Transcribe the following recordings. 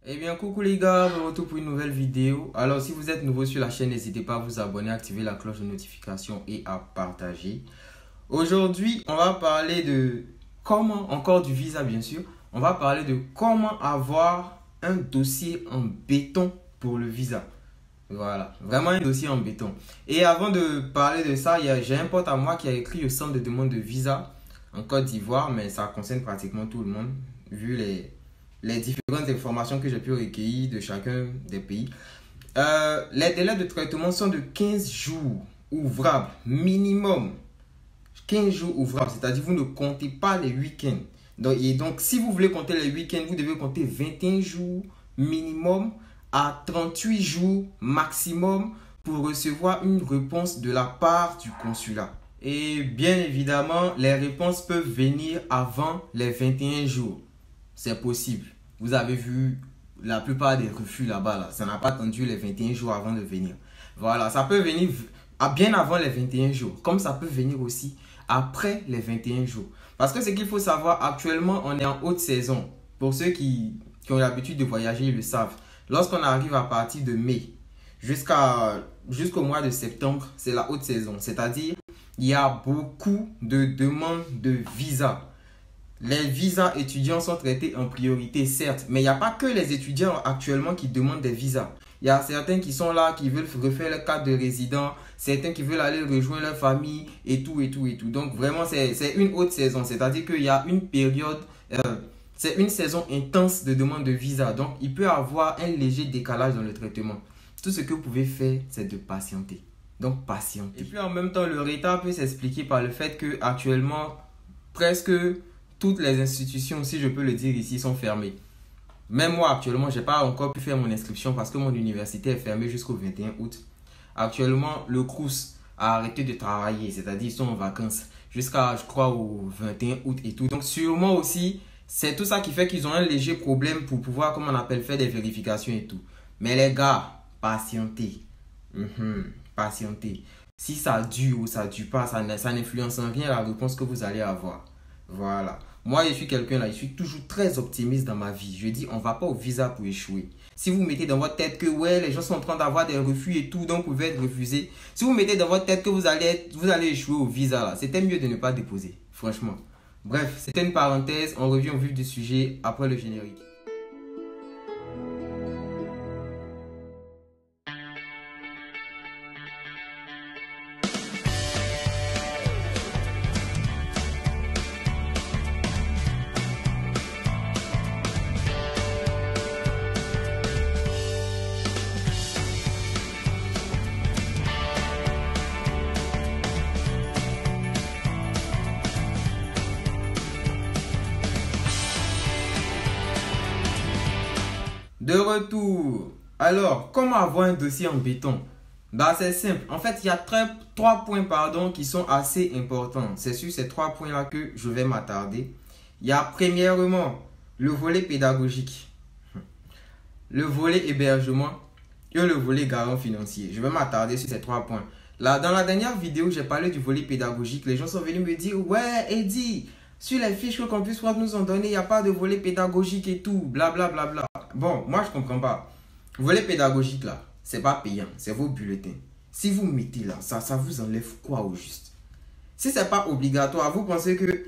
Eh bien, coucou les gars, de retour pour une nouvelle vidéo. Alors, si vous êtes nouveau sur la chaîne, n'hésitez pas à vous abonner, à activer la cloche de notification et à partager. Aujourd'hui, on va parler de comment, encore du visa bien sûr, on va parler de comment avoir un dossier en béton pour le visa. Voilà, vraiment un dossier en béton. Et avant de parler de ça, j'ai un pote à moi qui a écrit au centre de demande de visa en Côte d'Ivoire, mais ça concerne pratiquement tout le monde, vu les différentes informations que j'ai pu recueillir de chacun des pays. Les délais de traitement sont de 15 jours ouvrables minimum. 15 jours ouvrables, c'est-à-dire vous ne comptez pas les week-ends. Donc, si vous voulez compter les week-ends, vous devez compter 21 jours minimum à 38 jours maximum pour recevoir une réponse de la part du consulat. Et bien évidemment, les réponses peuvent venir avant les 21 jours. C'est possible. Vous avez vu la plupart des refus là-bas, là. Ça n'a pas attendu les 21 jours avant de venir. Voilà, ça peut venir bien avant les 21 jours. Comme ça peut venir aussi après les 21 jours. Parce que ce qu'il faut savoir, actuellement, on est en haute saison. Pour ceux qui ont l'habitude de voyager, ils le savent. Lorsqu'on arrive à partir de mai jusqu'au mois de septembre, c'est la haute saison. C'est-à-dire, il y a beaucoup de demandes de visa. Les visas étudiants sont traités en priorité, certes, mais il n'y a pas que les étudiants actuellement qui demandent des visas. Il y a certains qui sont là, qui veulent refaire leur carte de résident, certains qui veulent aller rejoindre leur famille et tout, et tout, et tout. Donc vraiment, c'est une haute saison, c'est-à-dire qu'il y a une période, c'est une saison intense de demande de visa. Donc il peut y avoir un léger décalage dans le traitement. Tout ce que vous pouvez faire, c'est de patienter. Donc patienter. Et puis en même temps, le retard peut s'expliquer par le fait que actuellement, presque toutes les institutions, si je peux le dire ici, sont fermées. Même moi, actuellement, je n'ai pas encore pu faire mon inscription parce que mon université est fermée jusqu'au 21 août. Actuellement, le CROUS a arrêté de travailler, c'est-à-dire ils sont en vacances jusqu'à, je crois, au 21 août et tout. Donc, sûrement aussi, c'est tout ça qui fait qu'ils ont un léger problème pour pouvoir, comme on appelle, faire des vérifications et tout. Mais les gars, patientez. Patientez. Si ça dure ou ça ne dure pas, ça n'influence en rien la réponse que vous allez avoir. Voilà. Moi, je suis quelqu'un là, je suis toujours très optimiste dans ma vie. Je dis, on ne va pas au visa pour échouer. Si vous mettez dans votre tête que ouais, les gens sont en train d'avoir des refus et tout, donc vous pouvez être refusé. Si vous mettez dans votre tête que vous allez échouer au visa là, c'était mieux de ne pas déposer. Franchement. Bref, c'était une parenthèse. On revient au vif du sujet après le générique. De retour. Alors, comment avoir un dossier en béton? Bah, c'est simple. En fait, il y a trois points qui sont assez importants. C'est sur ces trois points-là que je vais m'attarder. Il y a premièrement le volet pédagogique, le volet hébergement et le volet garant financier. Je vais m'attarder sur ces trois points. Là, dans la dernière vidéo, j'ai parlé du volet pédagogique. Les gens sont venus me dire, ouais, Eddie, sur les fiches que Campus France nous ont données, il n'y a pas de volet pédagogique et tout, blablabla. Bla, bla, bla. Bon, moi, je ne comprends pas. Volet pédagogique, là, c'est pas payant, c'est vos bulletins. Si vous mettez là, ça vous enlève quoi au juste? Si c'est pas obligatoire, vous pensez que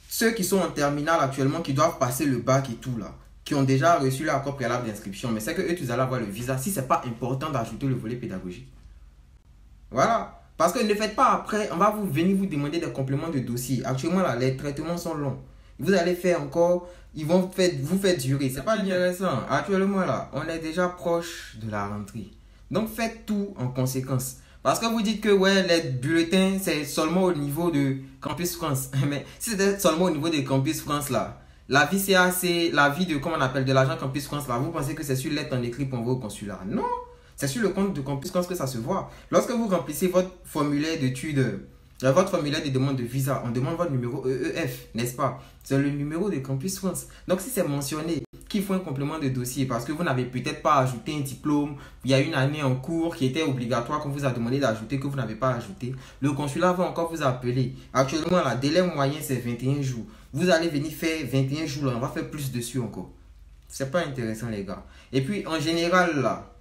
ceux qui sont en terminale actuellement, qui doivent passer le bac et tout là, qui ont déjà reçu l'accord préalable d'inscription, mais c'est que eux, vous allez avoir le visa, si c'est pas important d'ajouter le volet pédagogique. Voilà. Parce que ne faites pas après, on va venir vous demander des compléments de dossier. Actuellement, là, les traitements sont longs. Vous allez faire encore, ils vont vous faire durer. C'est pas intéressant. Actuellement, là, on est déjà proche de la rentrée. Donc, faites tout en conséquence. Parce que vous dites que ouais, les bulletins, c'est seulement au niveau de Campus France. Mais si c'était seulement au niveau de Campus France, là, la vie CAC, la vie de, comment on appelle, de l'agent Campus France, là, vous pensez que c'est sur lettre en écrit pour envoyer au consulat? Non! C'est sur le compte de Campus France que ça se voit. Lorsque vous remplissez votre formulaire d'études, votre formulaire de demande de visa, on demande votre numéro EEF, n'est-ce pas? C'est le numéro de Campus France. Donc si c'est mentionné qu'il faut un complément de dossier parce que vous n'avez peut-être pas ajouté un diplôme, il y a une année en cours qui était obligatoire qu'on vous a demandé d'ajouter, que vous n'avez pas ajouté, le consulat va encore vous appeler. Actuellement, le délai moyen c'est 21 jours. Vous allez venir faire 21 jours, là, on va faire plus dessus encore. C'est pas intéressant, les gars. Et puis, en général, là,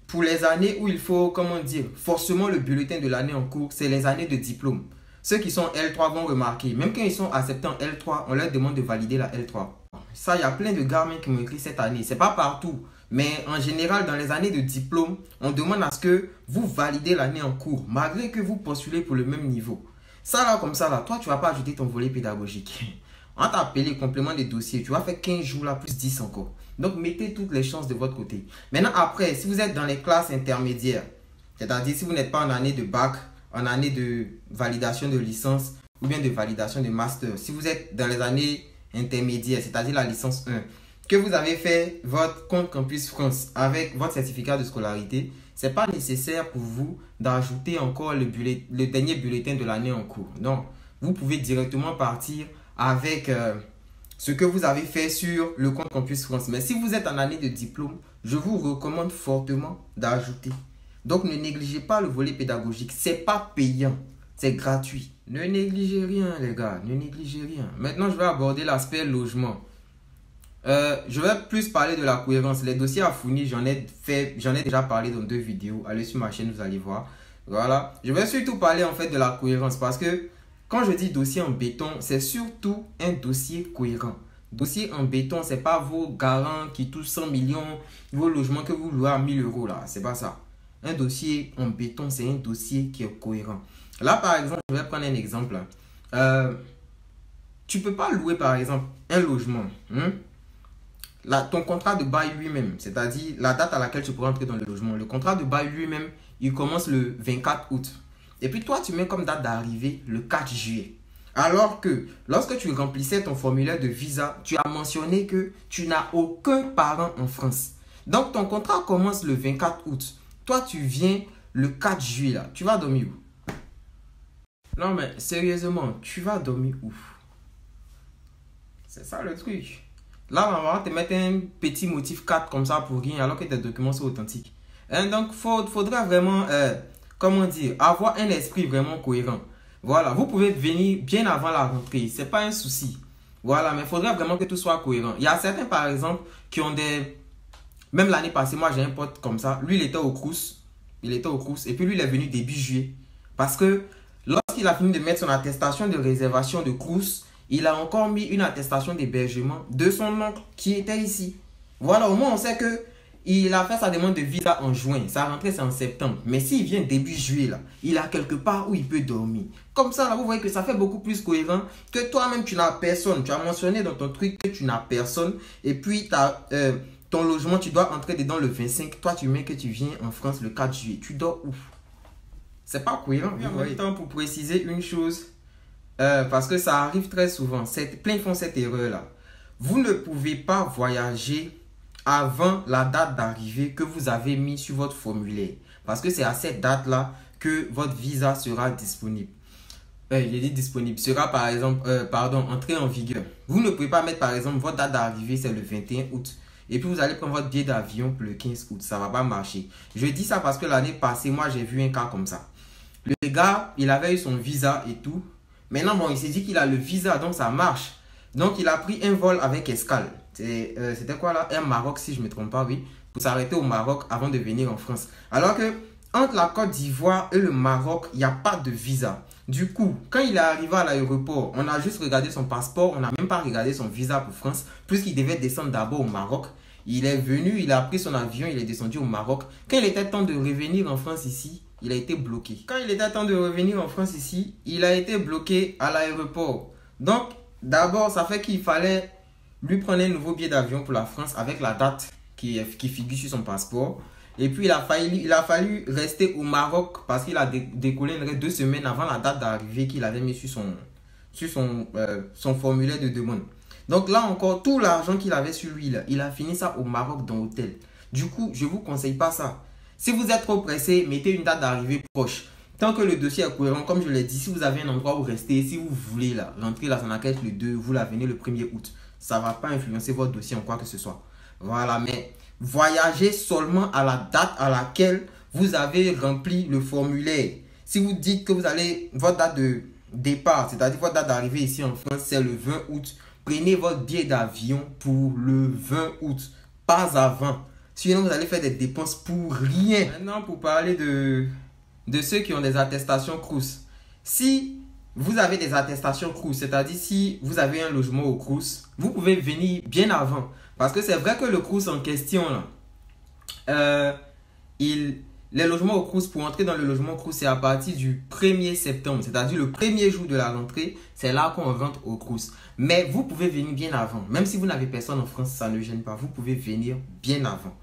pour les années où il faut, comment dire, forcément le bulletin de l'année en cours, c'est les années de diplôme. Ceux qui sont L3 vont remarquer, même quand ils sont acceptés en L3, on leur demande de valider la L3. Ça, il y a plein de gars qui m'ont écrit cette année. C'est pas partout, mais en général, dans les années de diplôme, on demande à ce que vous validez l'année en cours, malgré que vous postulez pour le même niveau. Ça, là, comme ça, là, toi, tu vas pas ajouter ton volet pédagogique. On t'a appelé complément des dossiers. Tu vas faire 15 jours là, plus 10 encore. Donc, mettez toutes les chances de votre côté. Maintenant, après, si vous êtes dans les classes intermédiaires, c'est-à-dire si vous n'êtes pas en année de bac, en année de validation de licence ou bien de validation de master, si vous êtes dans les années intermédiaires, c'est-à-dire la licence 1, que vous avez fait votre compte Campus France avec votre certificat de scolarité, ce n'est pas nécessaire pour vous d'ajouter encore le dernier bulletin de l'année en cours. Non, vous pouvez directement partir avec ce que vous avez fait sur le compte Campus France. Mais si vous êtes en année de diplôme, je vous recommande fortement d'ajouter. Donc, ne négligez pas le volet pédagogique. Ce n'est pas payant, c'est gratuit. Ne négligez rien, les gars, ne négligez rien. Maintenant, je vais aborder l'aspect logement. Je vais plus parler de la cohérence. Les dossiers à fournir, j'en ai déjà parlé dans 2 vidéos. Allez sur ma chaîne, vous allez voir. Voilà. Je vais surtout parler en fait de la cohérence parce que quand je dis dossier en béton, c'est surtout un dossier cohérent. Dossier en béton, ce n'est pas vos garants qui touchent 100 millions, vos logements que vous louez à 1000 euros là. C'est pas ça. Un dossier en béton, c'est un dossier qui est cohérent. Là, par exemple, je vais prendre un exemple. Tu ne peux pas louer, par exemple, un logement. Ton contrat de bail lui-même, c'est-à-dire la date à laquelle tu pourras entrer dans le logement. Le contrat de bail lui-même, il commence le 24 août. Et puis toi, tu mets comme date d'arrivée le 4 juillet. Alors que lorsque tu remplissais ton formulaire de visa, tu as mentionné que tu n'as aucun parent en France. Donc, ton contrat commence le 24 août. Toi, tu viens le 4 juillet. Là. Tu vas dormir où? Non, mais sérieusement, tu vas dormir où? C'est ça le truc. Là, on va te mettre un petit motif 4 comme ça pour rien, alors que tes documents sont authentiques. Donc, il faudra vraiment, comment dire, avoir un esprit vraiment cohérent. Voilà, vous pouvez venir bien avant la rentrée, ce n'est pas un souci. Voilà, mais il faudra vraiment que tout soit cohérent. Il y a certains, par exemple, qui ont des... Même l'année passée, moi, j'ai un pote comme ça. Lui, il était au Crous. Et puis, lui, il est venu début juillet. Parce que lorsqu'il a fini de mettre son attestation de réservation de Crous, il a encore mis une attestation d'hébergement de son oncle qui était ici. Voilà, au moins, on sait que il a fait sa demande de visa en juin. Sa rentrée, c'est en septembre. Mais s'il vient début juillet, là, il a quelque part où il peut dormir. Comme ça, là, vous voyez que ça fait beaucoup plus cohérent que toi-même, tu n'as personne. Tu as mentionné dans ton truc que tu n'as personne. Et puis, ton logement, tu dois entrer dedans le 25. Toi, tu mets que tu viens en France le 4 juillet. Tu dors où? C'est pas cohérent. En même temps, pour préciser une chose, parce que ça arrive très souvent. Plein font cette erreur-là. Vous ne pouvez pas voyager avant la date d'arrivée que vous avez mis sur votre formulaire. Parce que c'est à cette date-là que votre visa sera disponible. Il est dit disponible. Sera par exemple, entré en vigueur. Vous ne pouvez pas mettre par exemple votre date d'arrivée, c'est le 21 août. Et puis vous allez prendre votre billet d'avion pour le 15 août. Ça ne va pas marcher. Je dis ça parce que l'année passée, moi j'ai vu un cas comme ça. Le gars, il avait eu son visa et tout. Maintenant, bon, il s'est dit qu'il a le visa, donc ça marche. Donc il a pris un vol avec escale. C'était quoi là? Air Maroc, si je ne me trompe pas, oui. Pour s'arrêter au Maroc avant de venir en France. Alors que entre la Côte d'Ivoire et le Maroc, il n'y a pas de visa. Du coup, quand il est arrivé à l'aéroport, on a juste regardé son passeport. On n'a même pas regardé son visa pour France. Puisqu'il devait descendre d'abord au Maroc. Il est venu, il a pris son avion, il est descendu au Maroc. Quand il était temps de revenir en France ici, il a été bloqué. Quand il était temps de revenir en France ici, il a été bloqué à l'aéroport. Donc, d'abord, ça fait qu'il fallait lui prendre un nouveau billet d'avion pour la France avec la date qui figure sur son passeport. Et puis, il a fallu rester au Maroc parce qu'il a décollé 2 semaines avant la date d'arrivée qu'il avait mis sur son formulaire de demande. Donc là encore, tout l'argent qu'il avait sur lui, là, il a fini ça au Maroc dans l'hôtel. Du coup, je ne vous conseille pas ça. Si vous êtes trop pressé, mettez une date d'arrivée proche. Tant que le dossier est cohérent, comme je l'ai dit, si vous avez un endroit où rester, si vous voulez là, rentrer la Sanakhet le 2, vous la venez le 1er août. Ça ne va pas influencer votre dossier en quoi que ce soit. Voilà, mais voyagez seulement à la date à laquelle vous avez rempli le formulaire. Si vous dites que vous allez, votre date de départ, c'est-à-dire votre date d'arrivée ici en France, c'est le 20 août. prenez votre billet d'avion pour le 20 août, pas avant. Sinon, vous allez faire des dépenses pour rien. Maintenant, pour parler de ceux qui ont des attestations Crous. Si vous avez des attestations Crous, c'est-à-dire si vous avez un logement au Crous, vous pouvez venir bien avant. Parce que c'est vrai que le Crous en question, là, les logements au Crous, pour entrer dans le logement Crous, c'est à partir du 1er septembre, c'est-à-dire le premier jour de la rentrée, c'est là qu'on rentre au Crous. Mais vous pouvez venir bien avant. Même si vous n'avez personne en France, ça ne gêne pas. Vous pouvez venir bien avant.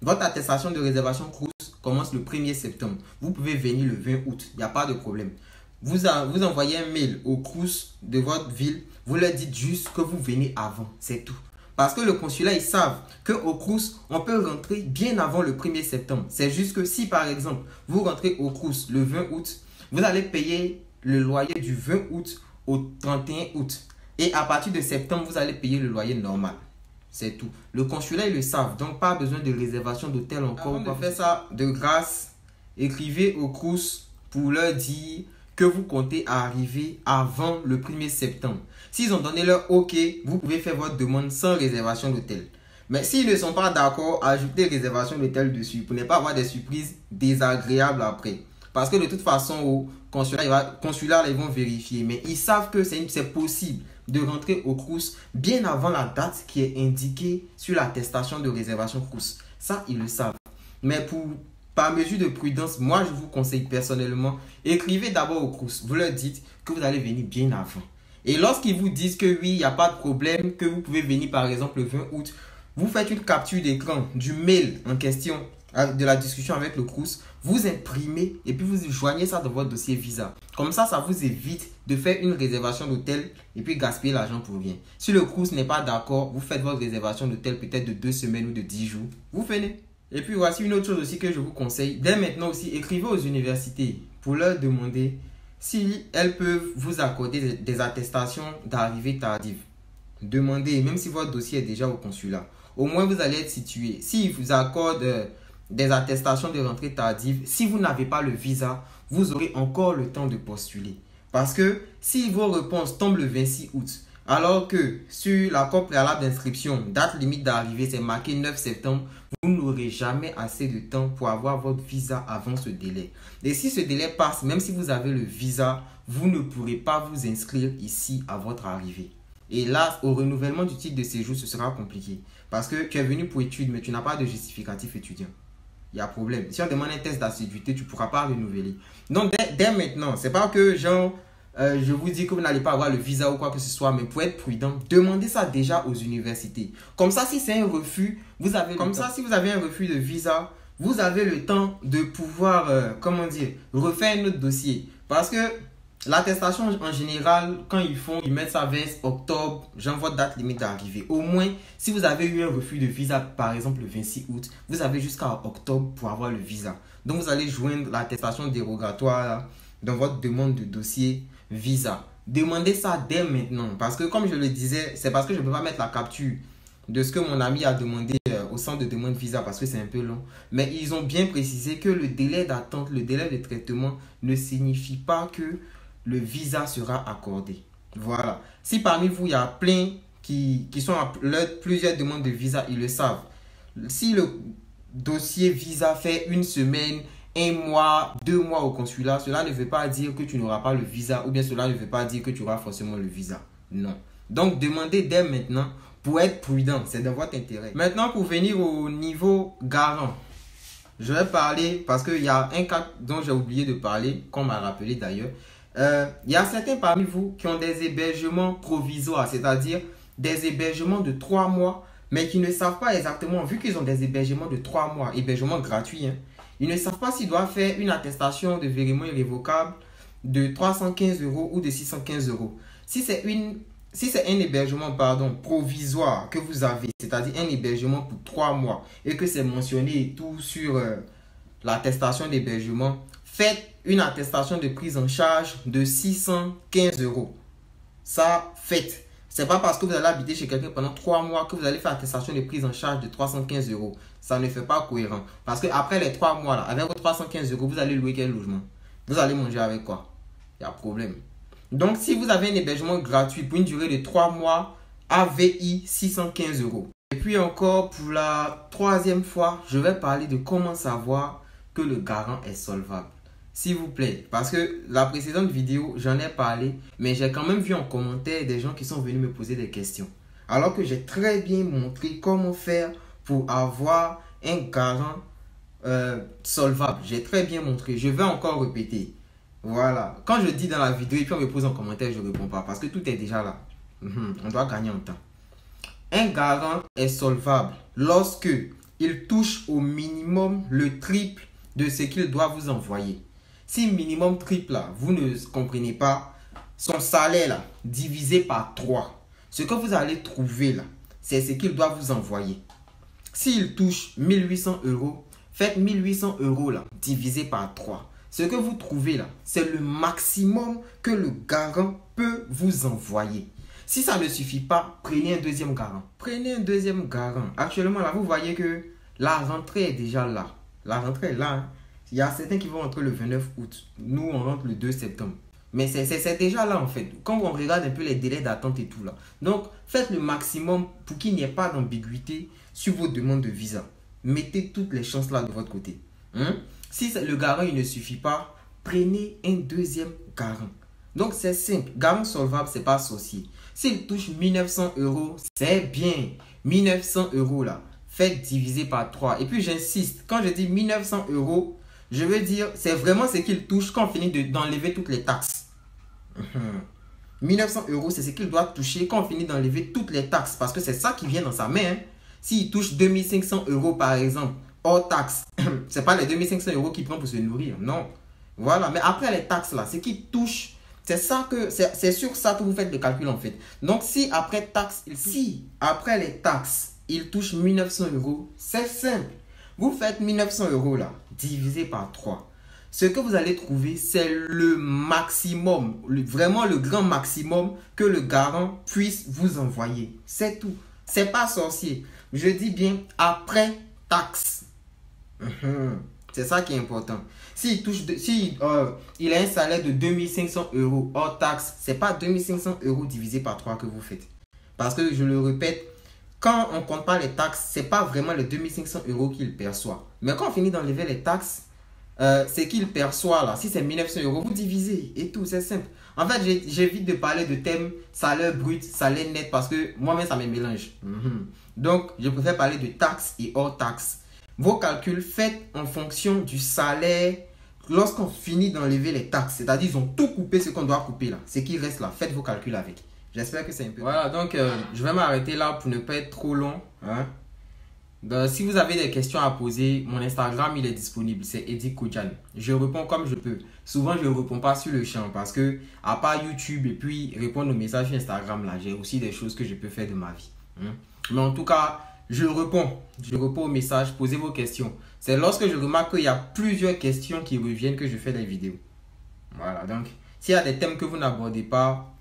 Votre attestation de réservation Crous commence le 1er septembre. Vous pouvez venir le 20 août. Il n'y a pas de problème. Vous envoyez un mail au Crous de votre ville. Vous leur dites juste que vous venez avant. C'est tout. Parce que le consulat, ils savent qu'au Crous, on peut rentrer bien avant le 1er septembre. C'est juste que si, par exemple, vous rentrez au Crous le 20 août, vous allez payer le loyer du 20 août au 31 août. Et à partir de septembre, vous allez payer le loyer normal. C'est tout. Le consulat, ils le savent. Donc, pas besoin de réservation d'hôtel encore. Avant de faire ça, de grâce, écrivez au Crous pour leur dire que vous comptez arriver avant le 1er septembre. S'ils ont donné leur OK, vous pouvez faire votre demande sans réservation d'hôtel. Mais s'ils ne sont pas d'accord, ajoutez réservation d'hôtel dessus pour ne pas avoir des surprises désagréables après. Parce que de toute façon, au consulat, ils vont vérifier. Mais ils savent que c'est possible de rentrer au Crous bien avant la date qui est indiquée sur l'attestation de réservation Crous. Ça, ils le savent. Mais par mesure de prudence, moi, je vous conseille personnellement, écrivez d'abord au Crous. Vous leur dites que vous allez venir bien avant. Et lorsqu'ils vous disent que oui, il n'y a pas de problème, que vous pouvez venir par exemple le 20 août, vous faites une capture d'écran du mail en question, de la discussion avec le Crous, vous imprimez et puis vous joignez ça dans votre dossier visa. Comme ça, ça vous évite de faire une réservation d'hôtel et puis gaspiller l'argent pour rien. Si le Crous n'est pas d'accord, vous faites votre réservation d'hôtel peut-être de 2 semaines ou de 10 jours. Vous venez. Et puis voici une autre chose aussi que je vous conseille. Dès maintenant aussi, écrivez aux universités pour leur demander si elles peuvent vous accorder des attestations d'arrivée tardive. Demandez, même si votre dossier est déjà au consulat. Au moins, vous allez être situé. S'ils vous accordent des attestations de rentrée tardive, si vous n'avez pas le visa, vous aurez encore le temps de postuler. Parce que si vos réponses tombent le 26 août, alors que sur l'accord préalable d'inscription, date limite d'arrivée, c'est marqué 9 septembre, vous n'aurez jamais assez de temps pour avoir votre visa avant ce délai. Et si ce délai passe, même si vous avez le visa, vous ne pourrez pas vous inscrire ici à votre arrivée. Et là, au renouvellement du titre de séjour, ce sera compliqué. Parce que tu es venu pour études, mais tu n'as pas de justificatif étudiant. Il y a problème. Si on demande un test d'assiduité, tu ne pourras pas renouveler. Donc, dès maintenant, ce n'est pas que genre... je vous dis que vous n'allez pas avoir le visa ou quoi que ce soit, mais pour être prudent, demandez ça déjà aux universités. Comme ça, si c'est un refus, si vous avez un refus de visa, vous avez le temps de pouvoir, refaire un autre dossier. Parce que l'attestation en général, quand ils mettent ça vers octobre, j'envoie date limite d'arrivée. Au moins, si vous avez eu un refus de visa, par exemple le 26 août, vous avez jusqu'à octobre pour avoir le visa. Donc, vous allez joindre l'attestation dérogatoire là, dans votre demande de dossier visa. Demandez ça dès maintenant. Parce que comme je le disais, c'est parce que je ne peux pas mettre la capture de ce que mon ami a demandé au centre de demande visa parce que c'est un peu long. Mais ils ont bien précisé que le délai d'attente, le délai de traitement ne signifie pas que le visa sera accordé. Voilà. Si parmi vous, il y a plein qui sont à plusieurs demandes de visa, ils le savent. Si le dossier visa fait 1 semaine, 1 mois, 2 mois au consulat, cela ne veut pas dire que tu n'auras pas le visa ou bien cela ne veut pas dire que tu auras forcément le visa. Non. Donc, demandez dès maintenant pour être prudent. C'est dans votre intérêt. Maintenant, pour venir au niveau garant, je vais parler parce qu'il y a un cas dont j'ai oublié de parler, qu'on m'a rappelé d'ailleurs. Il y a certains parmi vous qui ont des hébergements provisoires, c'est-à-dire des hébergements de 3 mois, mais qui ne savent pas exactement, vu qu'ils ont des hébergements de 3 mois, hébergements gratuits, ils ne savent pas s'ils doivent faire une attestation de virement irrévocable de 315 € ou de 615 €. Si c'est un hébergement provisoire que vous avez, c'est-à-dire un hébergement pour 3 mois et que c'est mentionné et tout sur l'attestation d'hébergement, faites une attestation de prise en charge de 615 €. Ça, faites. Ce n'est pas parce que vous allez habiter chez quelqu'un pendant 3 mois que vous allez faire attestation de prise en charge de 315 €. Ça ne fait pas cohérent. Parce qu'après les 3 mois, là, avec vos 315 €, vous allez louer quel logement? Vous allez manger avec quoi? Il y a problème. Donc, si vous avez un hébergement gratuit pour une durée de 3 mois AVI 615 €. Et puis encore, pour la troisième fois, je vais parler de comment savoir que le garant est solvable. S'il vous plaît, parce que la précédente vidéo, j'en ai parlé, mais j'ai quand même vu en commentaire des gens qui sont venus me poser des questions. Alors que j'ai très bien montré comment faire pour avoir un garant solvable. J'ai très bien montré. Je vais encore répéter. Voilà. Quand je dis dans la vidéo et puis on me pose en commentaire, je ne réponds pas parce que tout est déjà là. On doit gagner en temps. Un garant est solvable lorsque il touche au minimum le triple de ce qu'il doit vous envoyer. Si minimum triple là, vous ne comprenez pas, son salaire là, divisé par 3. Ce que vous allez trouver là, c'est ce qu'il doit vous envoyer. S'il touche 1800 €, faites 1800 € là, divisé par 3. Ce que vous trouvez là, c'est le maximum que le garant peut vous envoyer. Si ça ne suffit pas, prenez un deuxième garant. Prenez un deuxième garant. Actuellement là, vous voyez que la rentrée est déjà là. La rentrée est là. Hein. Il y a certains qui vont rentrer le 29 août. Nous, on rentre le 2 septembre. Mais c'est déjà là en fait. Quand on regarde un peu les délais d'attente et tout là. Donc, faites le maximum pour qu'il n'y ait pas d'ambiguïté sur vos demandes de visa. Mettez toutes les chances là de votre côté. Si le garant il ne suffit pas, prenez un deuxième garant. Donc, c'est simple. Garant solvable, ce n'est pas sorcier. S'il touche 1900 €, c'est bien. 1900 € là. Faites diviser par 3. Et puis, j'insiste. Quand je dis 1900 €, je veux dire, c'est vraiment ce qu'il touche quand on finit d'enlever toutes les taxes. 1900 €, c'est ce qu'il doit toucher quand on finit d'enlever toutes les taxes. Parce que c'est ça qui vient dans sa main. Hein. S'il touche 2500 € par exemple, hors taxes, ce n'est pas les 2500 € qu'il prend pour se nourrir. Non. Voilà. Mais après les taxes là, ce qu'il touche, c'est sur ça que vous faites le calcul en fait. Donc si après les taxes, il touche 1900 €, c'est simple. Vous faites 1900 € là, divisé par 3. Ce que vous allez trouver, c'est le maximum, vraiment le grand maximum que le garant puisse vous envoyer. C'est tout. C'est pas sorcier. Je dis bien après taxe. C'est ça qui est important. S'il il a un salaire de 2500 € hors taxe, ce n'est pas 2500 € divisé par 3 que vous faites. Parce que je le répète, quand on ne compte pas les taxes, ce n'est pas vraiment les 2500 € qu'il perçoit. Mais quand on finit d'enlever les taxes, c'est qu'il perçoit là. Si c'est 1900 €, vous divisez et tout, c'est simple. En fait, j'évite de parler de thème salaire brut, salaire net parce que moi-même ça me mélange. Donc, je préfère parler de taxes et hors taxes. Vos calculs faites en fonction du salaire lorsqu'on finit d'enlever les taxes. C'est-à-dire ils ont tout coupé ce qu'on doit couper là. Ce qui reste là, faites vos calculs avec. J'espère que c'est un peu... Voilà, donc je vais m'arrêter là pour ne pas être trop long. Hein. Donc, si vous avez des questions à poser, mon Instagram il est disponible, c'est Eddie Kodjan. Je réponds comme je peux. Souvent je ne réponds pas sur le champ parce que à part YouTube et puis répondre aux messages sur Instagram là, j'ai aussi des choses que je peux faire de ma vie. Mais en tout cas, je réponds aux messages, posez vos questions. C'est lorsque je remarque qu'il y a plusieurs questions qui reviennent que je fais des vidéos. Voilà, donc s'il y a des thèmes que vous n'abordez pas,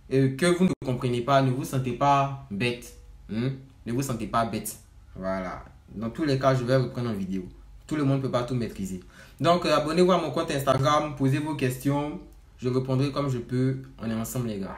que vous ne comprenez pas, ne vous sentez pas bête. Ne vous sentez pas bête. Voilà. Dans tous les cas, je vais reprendre en vidéo. Tout le monde ne peut pas tout maîtriser. Donc, abonnez-vous à mon compte Instagram, posez vos questions. Je répondrai comme je peux. On est ensemble, les gars.